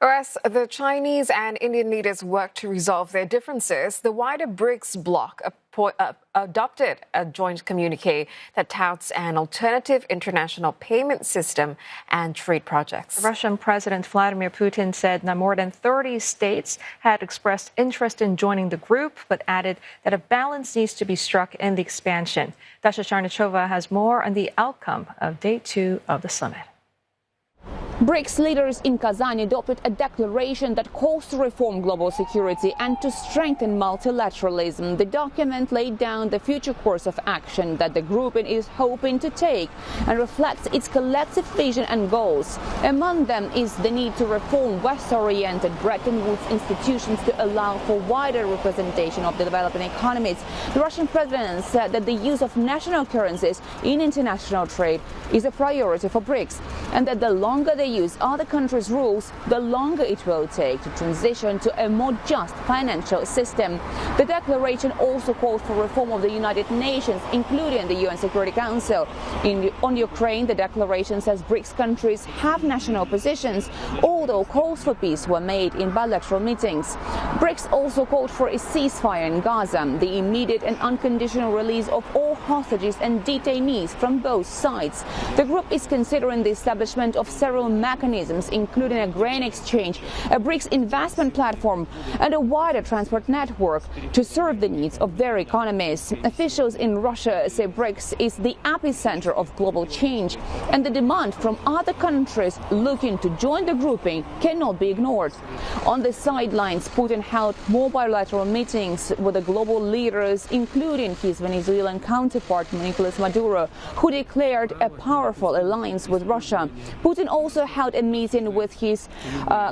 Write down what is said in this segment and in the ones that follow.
As the Chinese and Indian leaders work to resolve their differences, the wider BRICS bloc adopted a joint communique that touts an alternative international payment system and trade projects. Russian President Vladimir Putin said that more than 30 states had expressed interest in joining the group, but added that a balance needs to be struck in the expansion. Dasha Chernyshova has more on the outcome of day 2 of the summit. BRICS leaders in Kazan adopted a declaration that calls to reform global security and to strengthen multilateralism. The document laid down the future course of action that the grouping is hoping to take and reflects its collective vision and goals. Among them is the need to reform West-oriented Bretton Woods institutions to allow for wider representation of the developing economies. The Russian president said that the use of national currencies in international trade is a priority for BRICS, and that the longer they use other countries' rules, the longer it will take to transition to a more just financial system. The declaration also calls for reform of the United Nations, including the UN Security Council. On Ukraine, the declaration says BRICS countries have national positions, although calls for peace were made in bilateral meetings. BRICS also called for a ceasefire in Gaza, the immediate and unconditional release of all hostages and detainees from both sides. The group is considering the establishment of several mechanisms, including a grain exchange, a BRICS investment platform, and a wider transport network to serve the needs of their economies. Officials in Russia say BRICS is the epicenter of global change, and the demand from other countries looking to join the grouping cannot be ignored. On the sidelines, Putin held more bilateral meetings with the global leaders, including his Venezuelan counterpart Nicolas Maduro, who declared a powerful alliance with Russia. Putin also held a meeting with his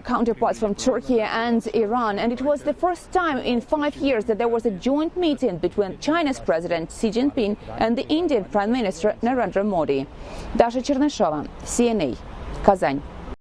counterparts from Turkey and Iran, and it was the first time in 5 years that there was a joint meeting between China's President Xi Jinping and the Indian Prime Minister Narendra Modi. Dasha Chernyshova, CNA, Kazan.